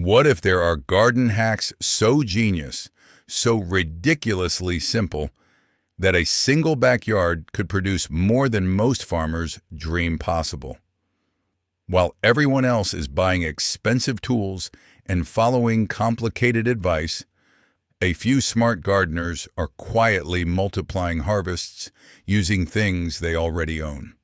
What if there are garden hacks so genius, so ridiculously simple, that a single backyard could produce more than most farmers dream possible? While everyone else is buying expensive tools and following complicated advice, a few smart gardeners are quietly multiplying harvests using things they already own.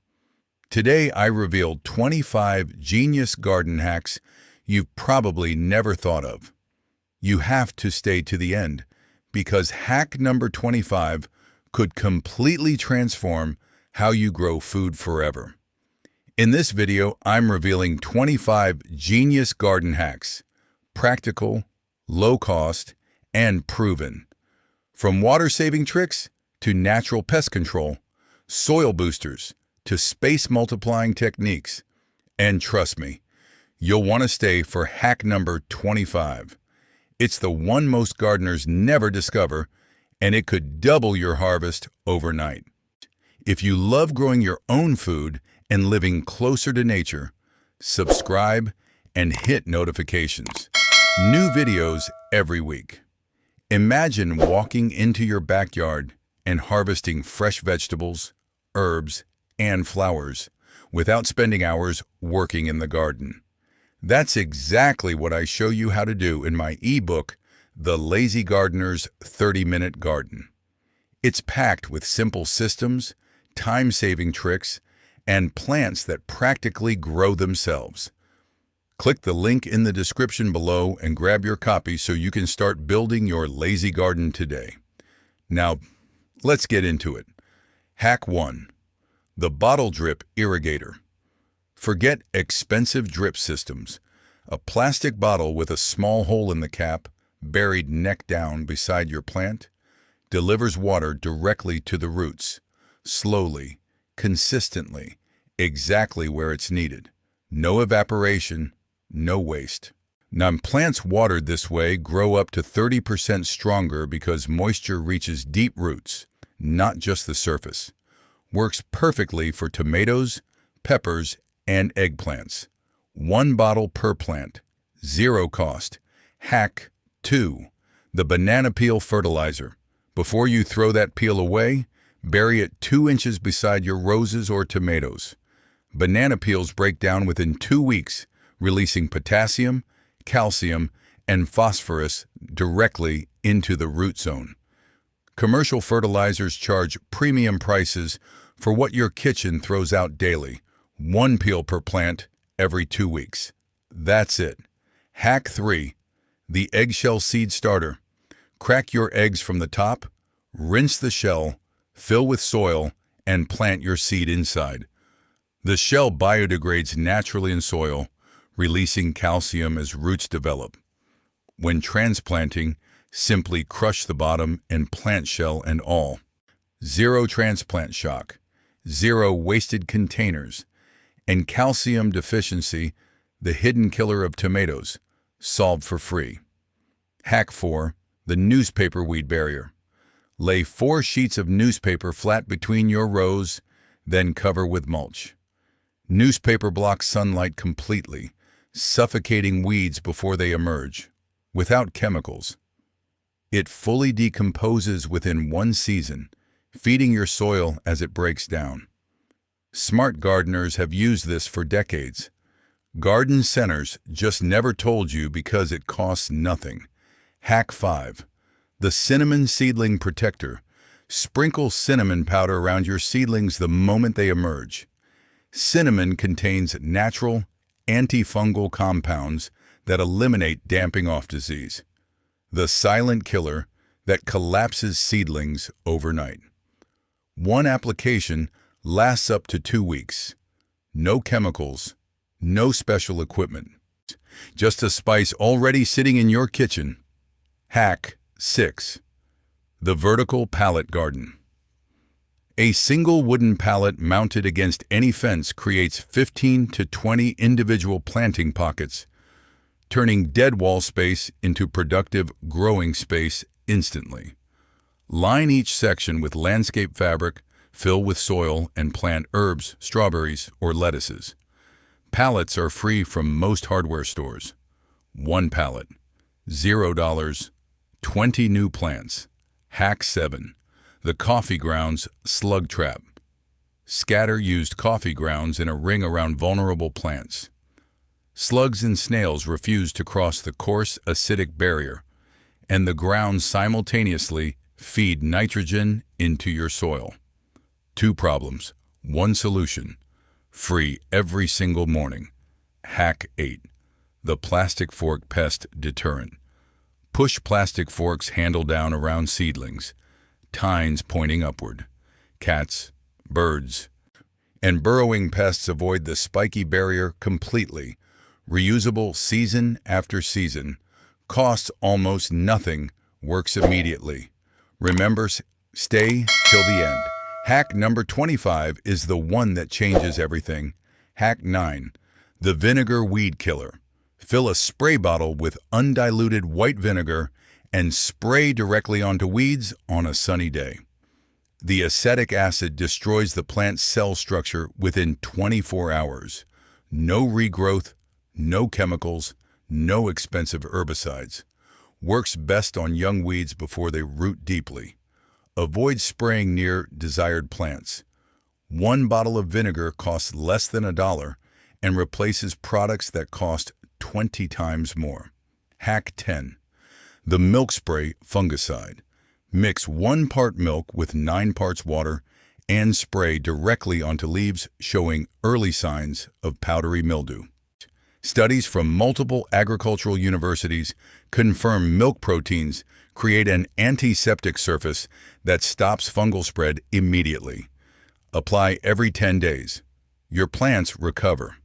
Today, I reveal 25 genius garden hacks you've probably never thought of. You have to stay to the end, because hack number 25 could completely transform how you grow food forever. In this video, I'm revealing 25 genius garden hacks, practical, low-cost, and proven. From water-saving tricks to natural pest control, soil boosters to space-multiplying techniques. And trust me, you'll want to stay for hack number 25. It's the one most gardeners never discover, and it could double your harvest overnight. If you love growing your own food and living closer to nature, subscribe and hit notifications. New videos every week. Imagine walking into your backyard and harvesting fresh vegetables, herbs, and flowers without spending hours working in the garden. That's exactly what I show you how to do in my ebook, The Lazy Gardener's 30-Minute Garden. It's packed with simple systems, time-saving tricks, and plants that practically grow themselves. Click the link in the description below and grab your copy so you can start building your lazy garden today. Now, let's get into it. Hack 1. The Bottle Drip Irrigator. Forget expensive drip systems. A plastic bottle with a small hole in the cap, buried neck down beside your plant, delivers water directly to the roots, slowly, consistently, exactly where it's needed. No evaporation, no waste. Now, plants watered this way grow up to 30% stronger because moisture reaches deep roots, not just the surface. Works perfectly for tomatoes, peppers, and eggplants. 1 bottle per plant. Zero cost. Hack 2. The Banana Peel Fertilizer. Before you throw that peel away, bury it 2 inches beside your roses or tomatoes. Banana peels break down within 2 weeks, releasing potassium, calcium, and phosphorus directly into the root zone. Commercial fertilizers charge premium prices for what your kitchen throws out daily. 1 peel per plant every 2 weeks. That's it. Hack 3. The Eggshell Seed Starter. Crack your eggs from the top, rinse the shell, fill with soil, and plant your seed inside. The shell biodegrades naturally in soil, releasing calcium as roots develop. When transplanting, simply crush the bottom and plant shell and all. Zero transplant shock, zero wasted containers, and calcium deficiency, the hidden killer of tomatoes, solved for free. Hack 4. The Newspaper Weed Barrier. Lay 4 sheets of newspaper flat between your rows, then cover with mulch. Newspaper blocks sunlight completely, suffocating weeds before they emerge, without chemicals. It fully decomposes within 1 season, feeding your soil as it breaks down. Smart gardeners have used this for decades. Garden centers just never told you because it costs nothing. Hack 5. The Cinnamon Seedling Protector. Sprinkle cinnamon powder around your seedlings the moment they emerge. Cinnamon contains natural, antifungal compounds that eliminate damping-off disease, the silent killer that collapses seedlings overnight. 1 application lasts up to 2 weeks. No chemicals, no special equipment. Just a spice already sitting in your kitchen. Hack 6. The Vertical Pallet Garden. A single wooden pallet mounted against any fence creates 15 to 20 individual planting pockets, turning dead wall space into productive growing space instantly. Line each section with landscape fabric, fill with soil, and plant herbs, strawberries, or lettuces. Pallets are free from most hardware stores. 1 pallet, $0, 20 new plants. Hack 7. The coffee grounds slug trap. Scatter used coffee grounds in a ring around vulnerable plants. Slugs and snails refuse to cross the coarse acidic barrier, and the grounds simultaneously feed nitrogen into your soil. 2 problems, 1 solution. Free every single morning. Hack 8. The plastic fork pest deterrent. Push plastic forks handle down around seedlings, tines pointing upward. Cats, birds, and burrowing pests avoid the spiky barrier completely. Reusable season after season. Costs almost nothing, works immediately. Remember, stay till the end. Hack number 25 is the one that changes everything. Hack 9. The vinegar weed killer. Fill a spray bottle with undiluted white vinegar and spray directly onto weeds on a sunny day. The acetic acid destroys the plant's cell structure within 24 hours. No regrowth, no chemicals, no expensive herbicides. Works best on young weeds before they root deeply. Avoid spraying near desired plants. 1 bottle of vinegar costs less than $1 and replaces products that cost 20 times more. Hack 10. The milk spray fungicide. Mix 1 part milk with 9 parts water and spray directly onto leaves showing early signs of powdery mildew. Studies from multiple agricultural universities confirm milk proteins create an antiseptic surface that stops fungal spread immediately. Apply every 10 days. Your plants recover.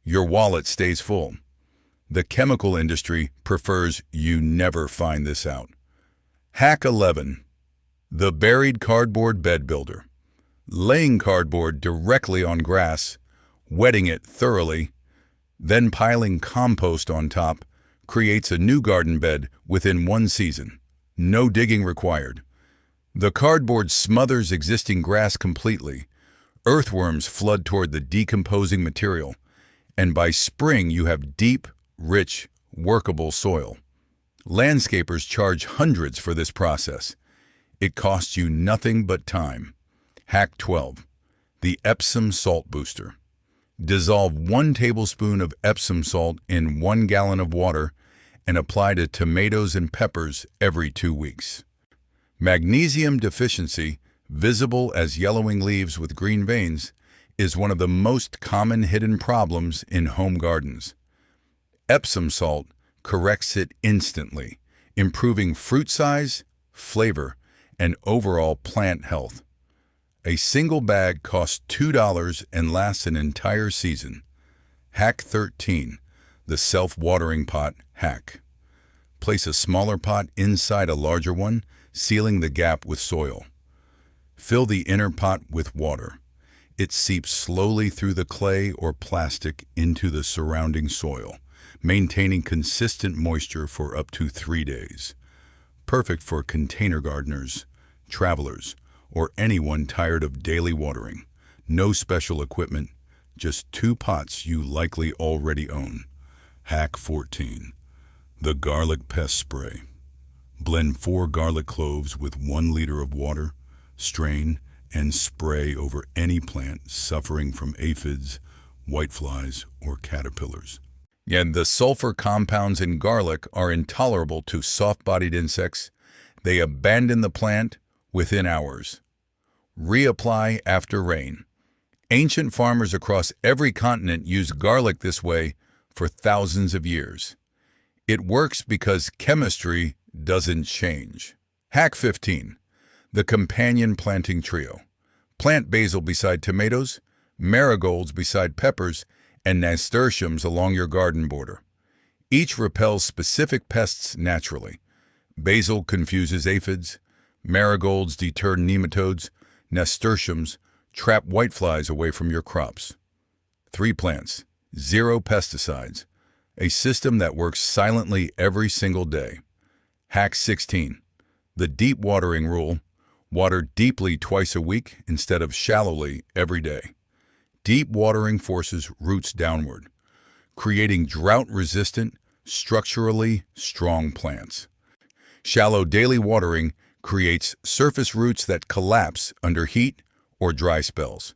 Your wallet stays full. The chemical industry prefers you never find this out. Hack 11. The buried cardboard bed builder. Laying cardboard directly on grass, wetting it thoroughly, then piling compost on top creates a new garden bed within 1 season. No digging required. The cardboard smothers existing grass completely. Earthworms flood toward the decomposing material, and by spring you have deep, rich, workable soil. Landscapers charge hundreds for this process. It costs you nothing but time. Hack 12. The Epsom salt booster. Dissolve 1 tablespoon of Epsom salt in 1 gallon of water and apply to tomatoes and peppers every 2 weeks. Magnesium deficiency, visible as yellowing leaves with green veins, is one of the most common hidden problems in home gardens. Epsom salt corrects it instantly, improving fruit size, flavor, and overall plant health. A single bag costs $2 and lasts an entire season. Hack 13. The self-watering pot hack. Place a smaller pot inside a larger one, sealing the gap with soil. Fill the inner pot with water. It seeps slowly through the clay or plastic into the surrounding soil, maintaining consistent moisture for up to 3 days. Perfect for container gardeners, travelers, or anyone tired of daily watering. No special equipment, just 2 pots you likely already own. Hack 14. The garlic pest spray. Blend 4 garlic cloves with 1 liter of water, strain, and spray over any plant suffering from aphids, whiteflies, or caterpillars. And the sulfur compounds in garlic are intolerable to soft-bodied insects. They abandon the plant within hours. Reapply after rain. Ancient farmers across every continent use garlic this way for thousands of years. It works because chemistry doesn't change. Hack 15. The companion planting trio. Plant basil beside tomatoes, marigolds beside peppers, and nasturtiums along your garden border. Each repels specific pests naturally. Basil confuses aphids, marigolds deter nematodes, nasturtiums trap whiteflies away from your crops. 3 plants, 0 pesticides, a system that works silently every single day. Hack 16. The deep watering rule. Water deeply twice a week instead of shallowly every day. Deep watering forces roots downward, creating drought-resistant, structurally strong plants. Shallow daily watering creates surface roots that collapse under heat or dry spells.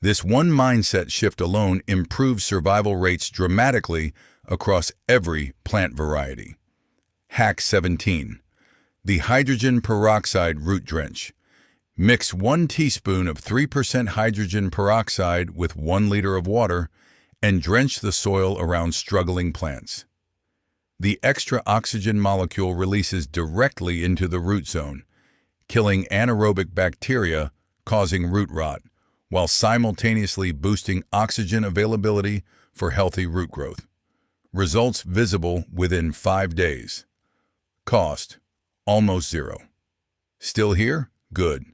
This one mindset shift alone improves survival rates dramatically across every plant variety. Hack 17. The hydrogen peroxide root drench. Mix 1 teaspoon of 3% hydrogen peroxide with 1 liter of water and drench the soil around struggling plants. The extra oxygen molecule releases directly into the root zone, killing anaerobic bacteria causing root rot, while simultaneously boosting oxygen availability for healthy root growth. Results visible within 5 days. Cost: almost zero. Still here? Good,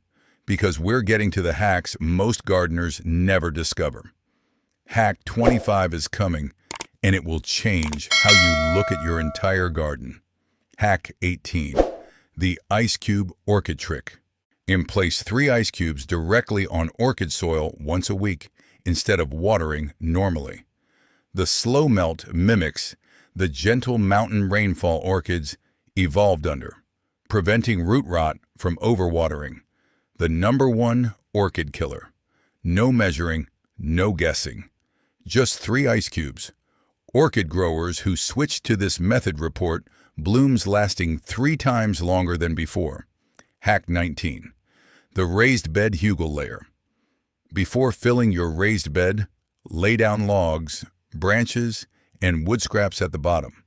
because we're getting to the hacks most gardeners never discover. Hack 25 is coming, and it will change how you look at your entire garden. Hack 18. The ice cube orchid trick. Place 3 ice cubes directly on orchid soil once a week instead of watering normally. The slow melt mimics the gentle mountain rainfall orchids evolved under, preventing root rot from overwatering. The #1 orchid killer. No measuring, no guessing. Just 3 ice cubes. Orchid growers who switch to this method report blooms lasting 3 times longer than before. Hack 19. The raised bed hugel layer. Before filling your raised bed, lay down logs, branches, and wood scraps at the bottom.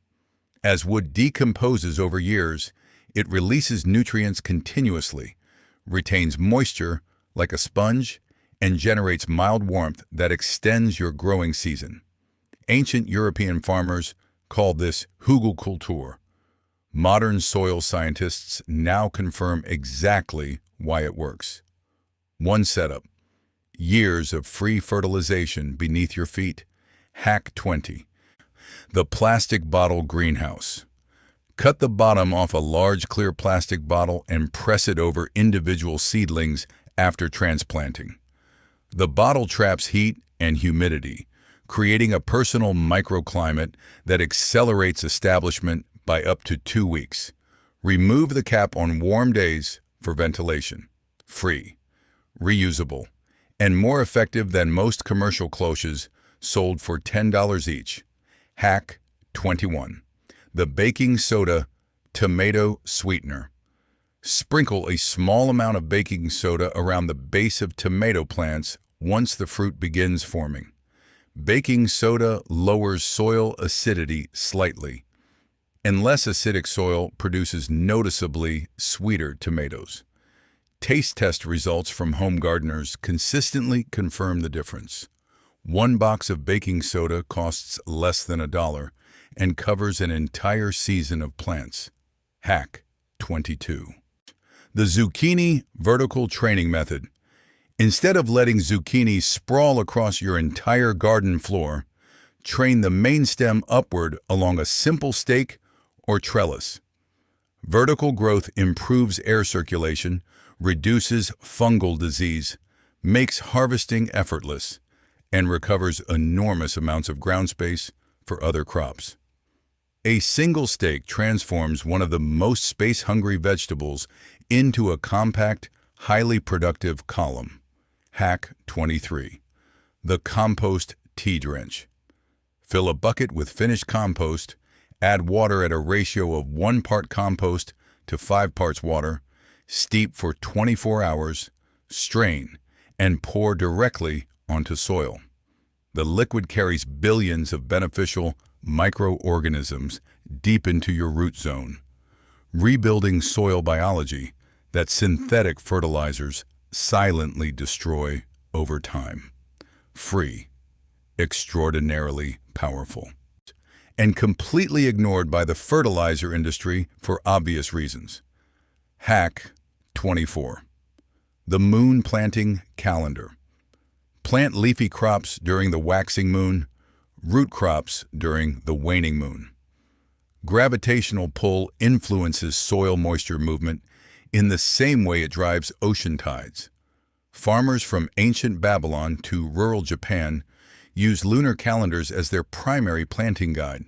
As wood decomposes over years, it releases nutrients continuously, retains moisture like a sponge, and generates mild warmth that extends your growing season. Ancient European farmers called this hugelkultur. Modern soil scientists now confirm exactly why it works. 1 setup. Years of free fertilization beneath your feet. Hack 20. The plastic bottle greenhouse. Cut the bottom off a large clear plastic bottle and press it over individual seedlings after transplanting. The bottle traps heat and humidity, creating a personal microclimate that accelerates establishment by up to 2 weeks. Remove the cap on warm days for ventilation. Free, reusable, and more effective than most commercial cloches sold for $10 each. Hack 21. The baking soda tomato sweetener. Sprinkle a small amount of baking soda around the base of tomato plants once the fruit begins forming. Baking soda lowers soil acidity slightly, and less acidic soil produces noticeably sweeter tomatoes. Taste test results from home gardeners consistently confirm the difference. 1 box of baking soda costs less than $1 and covers an entire season of plants. Hack 22. The zucchini vertical training method. Instead of letting zucchini sprawl across your entire garden floor, train the main stem upward along a simple stake or trellis. Vertical growth improves air circulation, reduces fungal disease, makes harvesting effortless, and recovers enormous amounts of ground space for other crops. A single stake transforms one of the most space-hungry vegetables into a compact, highly productive column. Hack 23. The compost tea drench. Fill a bucket with finished compost, add water at a ratio of 1 part compost to 5 parts water, steep for 24 hours, strain, and pour directly onto soil. The liquid carries billions of beneficial microorganisms deep into your root zone, rebuilding soil biology that synthetic fertilizers silently destroy over time. Free, extraordinarily powerful, and completely ignored by the fertilizer industry for obvious reasons. Hack 24. The moon planting calendar. Plant leafy crops during the waxing moon, root crops during the waning moon. Gravitational pull influences soil moisture movement in the same way it drives ocean tides. Farmers from ancient Babylon to rural Japan use lunar calendars as their primary planting guide.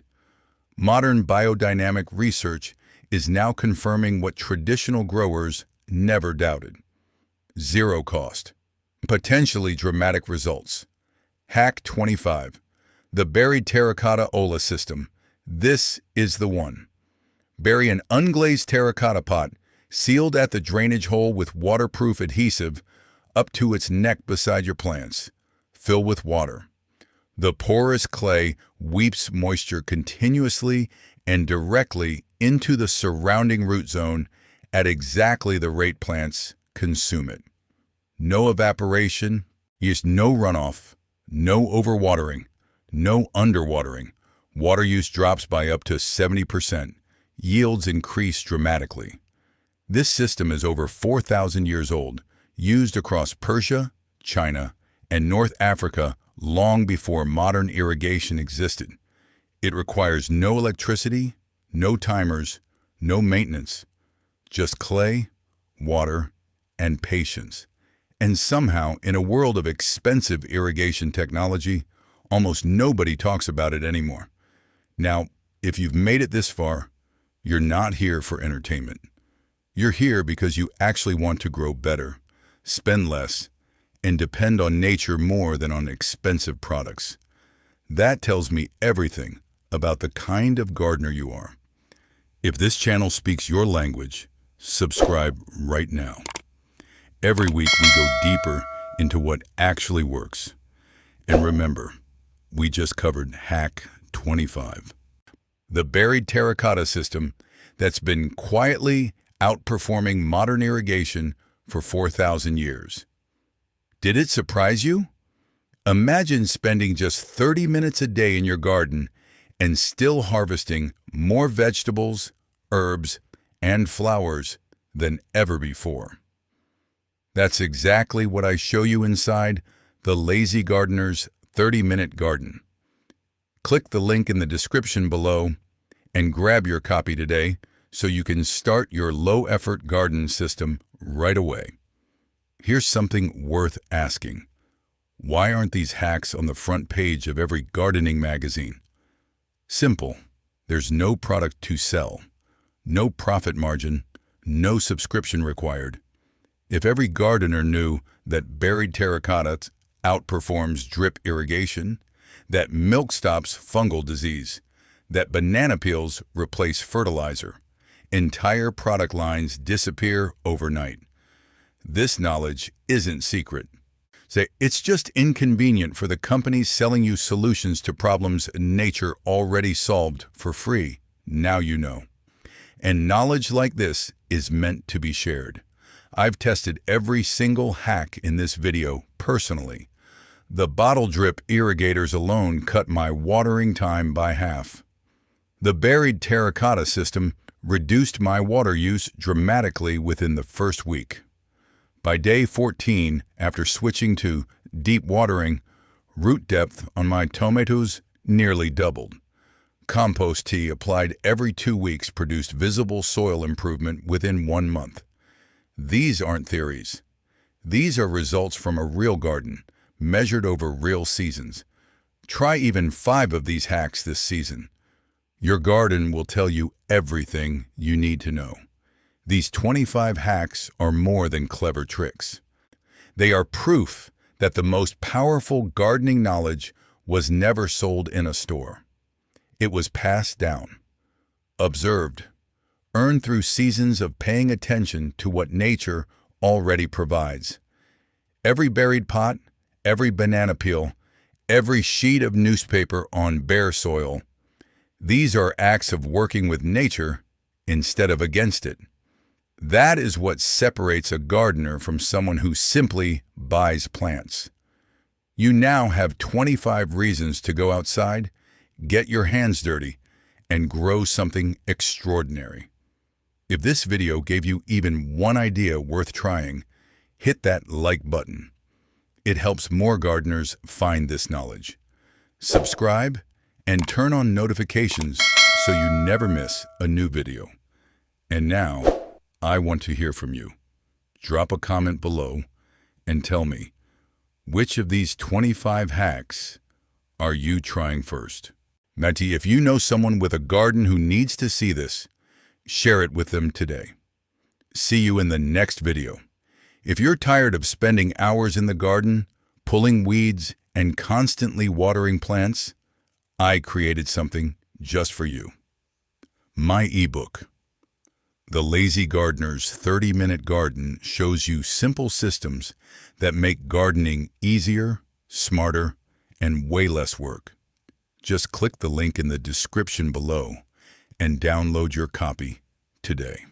Modern biodynamic research is now confirming what traditional growers never doubted. Zero cost. Potentially dramatic results. Hack 25. The buried terracotta Ola system. This is the one. Bury an unglazed terracotta pot, sealed at the drainage hole with waterproof adhesive, up to its neck beside your plants. Fill with water. The porous clay weeps moisture continuously and directly into the surrounding root zone at exactly the rate plants consume it. No evaporation, no runoff, no overwatering, no underwatering. Water use drops by up to 70%. Yields increase dramatically. This system is over 4,000 years old, used across Persia, China, and North Africa long before modern irrigation existed. It requires no electricity, no timers, no maintenance, just clay, water, and patience. And somehow, in a world of expensive irrigation technology, almost nobody talks about it anymore. Now, if you've made it this far, you're not here for entertainment. You're here because you actually want to grow better, spend less, and depend on nature more than on expensive products. That tells me everything about the kind of gardener you are. If this channel speaks your language, subscribe right now. Every week we go deeper into what actually works. And remember, we just covered Hack 25. The buried terracotta system that's been quietly outperforming modern irrigation for 4,000 years. Did it surprise you? Imagine spending just 30 minutes a day in your garden and still harvesting more vegetables, herbs, and flowers than ever before. That's exactly what I show you inside the Lazy Gardener's 30-Minute Garden. Click the link in the description below and grab your copy today so you can start your low-effort garden system right away. Here's something worth asking. Why aren't these hacks on the front page of every gardening magazine? Simple. There's no product to sell, no profit margin, no subscription required. If every gardener knew that buried terracotta outperforms drip irrigation, that milk stops fungal disease, that banana peels replace fertilizer, entire product lines disappear overnight. This knowledge isn't secret. Say, it's just inconvenient for the companies selling you solutions to problems nature already solved for free. Now you know. And knowledge like this is meant to be shared. I've tested every single hack in this video personally. The bottle drip irrigators alone cut my watering time by half. The buried terracotta system reduced my water use dramatically within the first week. By day 14, after switching to deep watering, root depth on my tomatoes nearly doubled. Compost tea applied every 2 weeks produced visible soil improvement within 1 month. These aren't theories. These are results from a real garden, measured over real seasons. Try even 5 of these hacks this season. Your garden will tell you everything you need to know. These 25 hacks are more than clever tricks. They are proof that the most powerful gardening knowledge was never sold in a store. It was passed down, observed, earned through seasons of paying attention to what nature already provides. Every buried pot, every banana peel, every sheet of newspaper on bare soil, these are acts of working with nature instead of against it. That is what separates a gardener from someone who simply buys plants. You now have 25 reasons to go outside, get your hands dirty, and grow something extraordinary. If this video gave you even one idea worth trying, hit that like button. It helps more gardeners find this knowledge. Subscribe and turn on notifications so you never miss a new video. And now, I want to hear from you. Drop a comment below and tell me, which of these 25 hacks are you trying first? Mati, if you know someone with a garden who needs to see this, share it with them today. See you in the next video. If you're tired of spending hours in the garden, pulling weeds, and constantly watering plants, I created something just for you. My ebook, The Lazy Gardener's 30-Minute Garden, shows you simple systems that make gardening easier, smarter, and way less work. Just click the link in the description below and download your copy today.